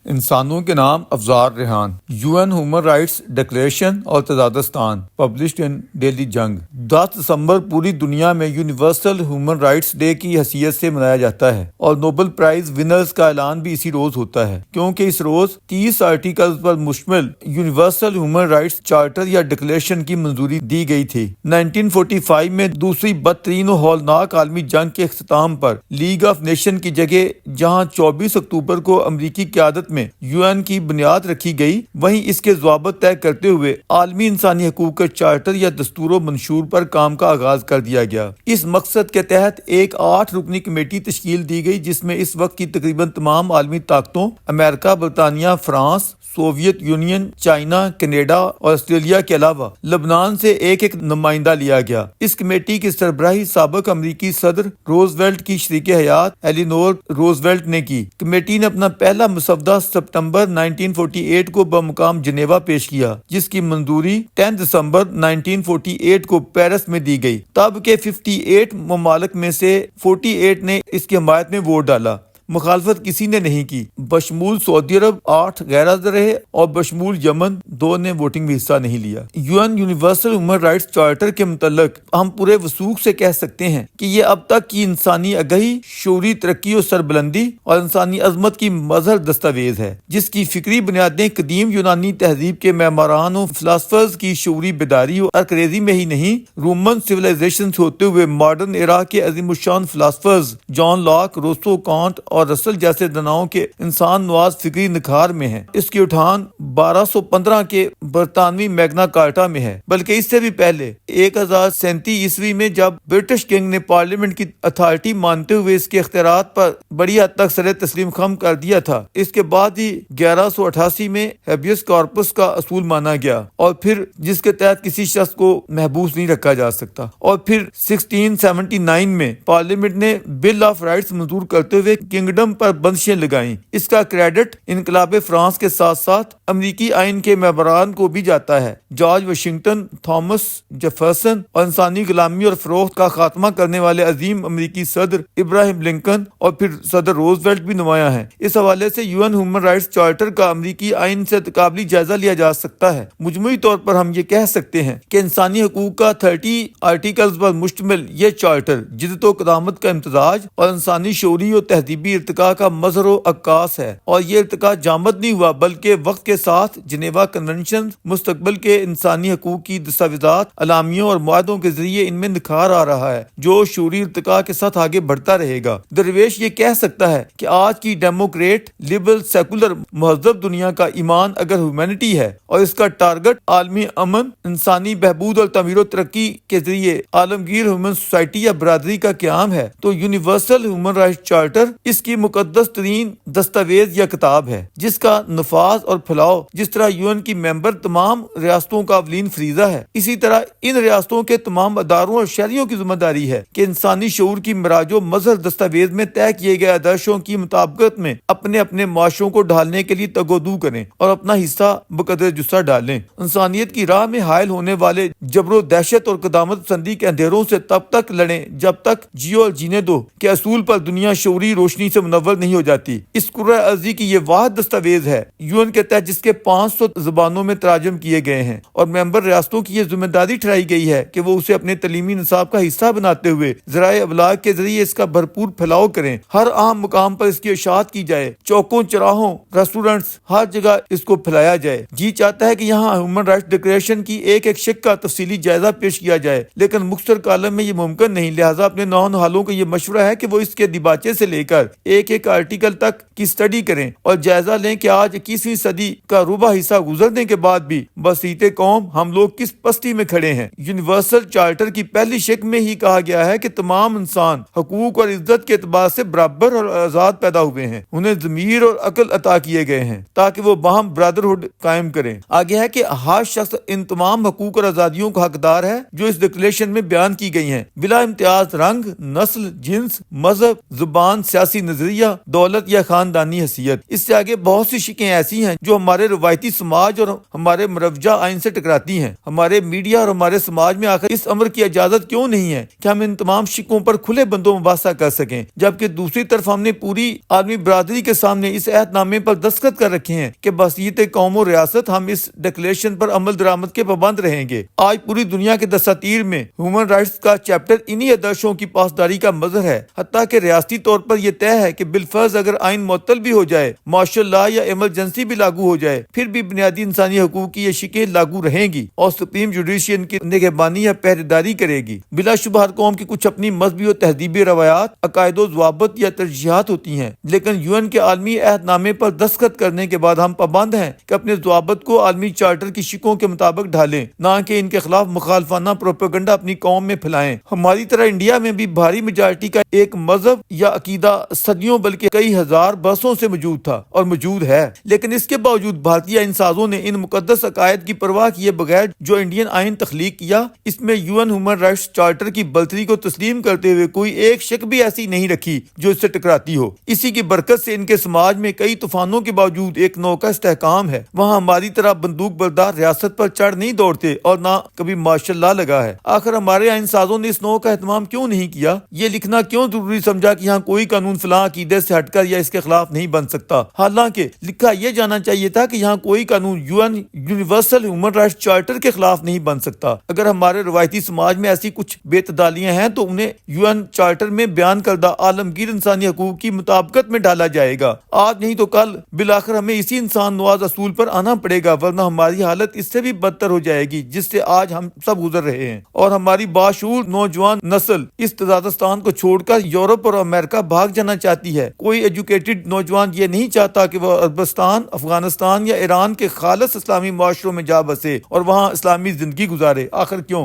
انسانوں کے نام افزار Rehan, UN human rights declaration اور تزادستان، پبلشڈ ان ڈیلی جنگ۔ 10 دسمبر پوری دنیا میں یونیورسل ہیومن رائٹس ڈے کی حیثیت سے منایا جاتا ہے، اور نوبل پرائز ونرز کا اعلان بھی اسی روز ہوتا ہے، کیونکہ اس روز 30 آرٹیکلز پر مشتمل یونیورسل ہیومن رائٹس چارٹر یا ڈکلیریشن کی منظوری دی گئی تھی۔ 1945 میں دوسری بدترین و ہولناک عالمی جنگ کے اختتام پر لیگ آف نیشن کی جگہ جہاں 24 اکتوبر کو امریکی قیادت میں UN کی بنیاد رکھی گئی، وہیں اس کے ضوابط طے کرتے ہوئے عالمی انسانی حقوق کے چارٹر یا دستور و منشور پر کام کا آغاز کر دیا گیا۔ اس مقصد کے تحت ایک 8 رکنی کمیٹی تشکیل دی گئی، جس میں اس وقت کی تقریباً تمام عالمی طاقتوں، امریکہ، برطانیہ، France, Soviet union, China, Canada اور آسٹریلیا کے علاوہ لبنان سے ایک نمائندہ لیا گیا۔ اس کمیٹی کی سربراہی سابق امریکی صدر روزویلٹ کی شریک حیات ایلینور روزویلٹ نے کی۔ کمیٹی نے اپنا پہلا مسودہ ستمبر 1948 کو بمقام جنیوا پیش کیا، جس کی منظوری 10 دسمبر 1948 کو پیرس میں دی گئی۔ تب کے 58 ممالک میں سے 48 نے اس کی حمایت میں ووٹ ڈالا، مخالفت کسی نے نہیں کی، بشمول سعودی عرب 8 غیر حاضر رہے اور بشمول یمن 2 نے ووٹنگ میں حصہ نہیں لیا۔ UN universal human rights charter کے متعلق ہم پورے وثوق سے کہہ سکتے ہیں کہ یہ اب تک کی انسانی آگاہی، شعوری ترقی و سربلندی اور انسانی عظمت کی مظہر دستاویز ہے، جس کی فکری بنیادیں قدیم یونانی تہذیب کے معماران و فلاسفرز کی شعوری بیداری و ارکریزی میں ہی نہیں، رومن سویلائزیشن سے ہوتے ہوئے ماڈرن ایرا کے عظیم الشان philosophers John Locke, Rousseau, Kant اور رسل جیسے داناؤں کے انسان نواز فکری نکھار میں ہے۔ اس کی اٹھان 1215 کے برطانوی میگنا کارٹا میں ہے، بلکہ اس سے بھی پہلے 1037 عیسوی میں جب برٹش کنگ نے پارلیمنٹ کی اتھارٹی مانتے ہوئے اس کے اختیارات پر بڑی حد تک سر تسلیم خم کر دیا تھا۔ اس کے بعد ہی 1188 میں ہیبیس کارپس کا اصول مانا گیا، اور پھر جس کے تحت کسی شخص کو محبوس نہیں رکھا جا سکتا، اور پھر 1679 میں پارلیمنٹ نے بل آف رائٹس منظور کرتے ہوئے کنگڈم پر بندشیں لگائیں۔ اس کا کریڈٹ انقلاب فرانس کے ساتھ ساتھ امریکی آئین کے معماران کو بھی جاتا ہے۔ جارج واشنگٹن، تھامس جیفرسن اور انسانی غلامی اور فروخت کا خاتمہ کرنے والے عظیم امریکی صدر ابراہیم لنکن اور پھر صدر روزویلٹ بھی نمایاں ہیں۔ اس حوالے سے UN ہیومن رائٹس چارٹر کا امریکی آئین سے تقابلی جائزہ لیا جا سکتا ہے۔ مجموعی طور پر ہم یہ کہہ سکتے ہیں کہ انسانی حقوق کا 30 آرٹیکلز پر مشتمل یہ چارٹر جدت و قدامت کا امتزاج اور انسانی شعوری و تہذیبی ارتقاء کا مظہر و عکاس ہے، اور یہ ارتقاء جامد نہیں ہوا بلکہ وقت کے ساتھ جنیوا کنونشن، مستقبل کے انسانی حقوق کی دستاویزات، اعلامیوں اور معاہدوں کے ذریعے ان میں نکھار آ رہا ہے، جو شعوری ارتقاء کے ساتھ آگے بڑھتا رہے گا۔ درویش یہ کہہ سکتا ہے کہ آج کی ڈیموکریٹ، لبرل، سیکولر، مہذب دنیا کا ایمان اگر ہیومینٹی ہے اور اس کا ٹارگٹ عالمی امن، انسانی بہبود اور تعمیر و ترقی کے ذریعے عالمگیر ہیومن سوسائٹی یا برادری کا قیام ہے، تو یونیورسل ہیومن رائٹس چارٹر اس کی مقدس ترین دستاویز یا کتاب ہے، جس کا نفاذ اور پھیلاؤ جس طرح UN کی ممبر تمام ریاستوں کا اولین فریضہ ہے، اسی طرح ان ریاستوں کے تمام اداروں اور شہریوں کی ذمہ داری ہے کہ انسانی شعور کی مراج و مظہر دستاویز میں طے کیے گئے آدرشوں کی مطابقت میں اپنے اپنے معاشروں کو ڈھالنے کے لیے تگ و دو کریں اور اپنا حصہ بقدر جسہ ڈالیں۔ انسانیت کی راہ میں حائل ہونے والے جبر و دہشت اور قدامت پسندی کے اندھیروں سے تب تک لڑیں جب تک جیو اور جینے دو کے اصول پر دنیا شعوری روشنی سے منور نہیں ہو جاتی۔ اس کرۂ ارضی کی یہ واحد دستاویز ہے UN کے تحت جس کے 500 زبانوں میں تراجم کیے گئے ہیں، اور ممبر ریاستوں کی یہ ذمہ داری ٹھہرائی گئی ہے کہ وہ اسے اپنے تعلیمی نصاب کا حصہ بناتے ہوئے ذرائع ابلاغ کے ذریعے اس کا بھرپور پھیلاؤ کریں، ہر اہم مقام پر اس کی اشاعت کی جائے، چوکوں، چراہوں، ریسٹورنٹس، ہر جگہ اس کو پھیلایا جائے۔ جی چاہتا ہے کہ یہاں ہیومن رائٹس ڈکلیریشن کی ایک ایک شق کا تفصیلی جائزہ پیش کیا جائے، لیکن مختصر کالم میں یہ ممکن نہیں، لہٰذا اپنے نونہالوں کو یہ مشورہ ہے کہ وہ اس کے دیباچے سے لے کر ایک ایک آرٹیکل تک کی سٹڈی کریں اور جائزہ لیں کہ آج 21ویں صدی کا ربع حصہ گزرنے کے بعد بھی بسیط قوم ہم لوگ کس پستی میں کھڑے ہیں۔ یونیورسل چارٹر کی پہلی شق میں ہی کہا گیا ہے کہ تمام انسان حقوق اور عزت کے اعتبار سے برابر اور آزاد پیدا ہوئے ہیں، انہیں ضمیر اور عقل عطا کیے گئے ہیں تاکہ وہ باہم برادرہڈ قائم کریں۔ آگے ہے کہ ہر شخص ان تمام حقوق اور آزادیوں کا حقدار ہے جو اس ڈکلیریشن میں بیان کی گئی ہیں، بلا امتیاز رنگ، نسل، جنس، مذہب، زبان، سیاسی نظریہ، دولت یا خاندانی حیثیت۔ اس سے آگے بہت سی شکیں ایسی ہیں جو ہمارے روایتی سماج اور ہمارے مروجہ آئین سے ٹکراتی ہیں۔ ہمارے میڈیا اور ہمارے سماج میں آخر اس امر کی اجازت کیوں نہیں ہے کہ ہم ان تمام شکوں پر کھلے بندوں مباحثہ کر سکیں، جبکہ دوسری طرف ہم نے پوری عالمی برادری کے سامنے اس عہد نامے پر دستخط کر رکھے ہیں کہ بحیثیت قوم و ریاست ہم اس ڈکلیریشن پر عمل درآمد کے پابند رہیں گے۔ آج پوری دنیا کے دساتیر میں ہیومن رائٹس کا چیپٹر انہی آدرشوں کی پاسداری کا مظہر ہے، حتیٰ کہ ریاستی طور پر یہ طے ہے کہ بالفرض اگر آئین معطل بھی ہو جائے، مارشل لا یا ایمرجنسی بھی لاگو ہو جائے، پھر بھی بنیادی انسانی حقوق کی یہ شکیں لاگو رہیں گی اور سپریم جوڈیشری ان کی نگہبانی یا پہرےداری کرے گی۔ بلا شبہ ہر قوم کی کچھ اپنی مذہبی اور تہذیبی روایات، عقائد و ضوابط یا ترجیحات ہوتی ہیں، لیکن UN کے عالمی عہد نامے پر دستخط کرنے کے بعد ہم پابند ہیں کہ اپنے ضوابط کو عالمی چارٹر کی شکوں کے مطابق ڈھالیں، نہ کہ ان کے خلاف مخالفانہ پروپیگنڈا اپنی قوم میں پھیلائیں۔ ہماری طرح انڈیا میں بھی بھاری میجارٹی کا ایک مذہب یا عقیدہ صدیوں بلکہ کئی ہزار برسوں سے موجود تھا اور موجود ہے، لیکن اس کے باوجود بھارتی آئین سازوں نے ان مقدس عقائد کی پرواہ کیے بغیر جو انڈین آئین تخلیق کیا، اس میں UN ہیومن رائٹس چارٹر کی بلتری کو تسلیم کرتے ہوئے کوئی ایک شک بھی ایسی نہیں رکھی جو اس سے ٹکراتی ہو۔ اسی کی برکت سے ان کے سماج میں کئی طوفانوں کے باوجود ایک نوع کا استحکام ہے۔ وہاں ہماری طرح بندوق بردار ریاست پر چڑھ نہیں دوڑتے اور نہ کبھی مارشل لا لگا ہے۔ آخر ہمارے آئین سازوں نے اس نوع کا اہتمام کیوں نہیں کیا؟ یہ لکھنا کیوں ضروری سمجھا کہ یہاں کوئی قانون فلاں عقیدے سے ہٹ کر یا اس کے خلاف نہیں بن سکتا، حالانکہ لکھا یہ جانا چاہیے تھا کہ یہاں کوئی قانون UN universal human rights charter کے خلاف نہیں بن سکتا۔ اگر ہمارے روایتی سماج میں ایسی کچھ بے اعتدالیاں ہیں تو انہیں UN چارٹر میں بیان کردہ عالمگیر انسانی حقوق کی مطابقت میں ڈالا جائے گا۔ آج نہیں تو کل بالآخر ہمیں اسی انسان نواز اصول پر آنا پڑے گا، ورنہ ہماری حالت اس سے بھی بدتر ہو جائے گی جس سے آج ہم سب گزر رہے ہیں، اور ہماری باشعور نوجوان نسل اس تزادستان کو چھوڑ کر یورپ اور امریکہ بھاگ جانا چاہتی ہے۔ کوئی ایجوکیٹڈ نوجوان یہ نہیں چاہتا کہ وہ عربستان، افغانستان یا ایران کے خالص اسلامی معاشروں میں جا بسے اور وہاں اسلامی زندگی گزارے۔ آخر کیوں؟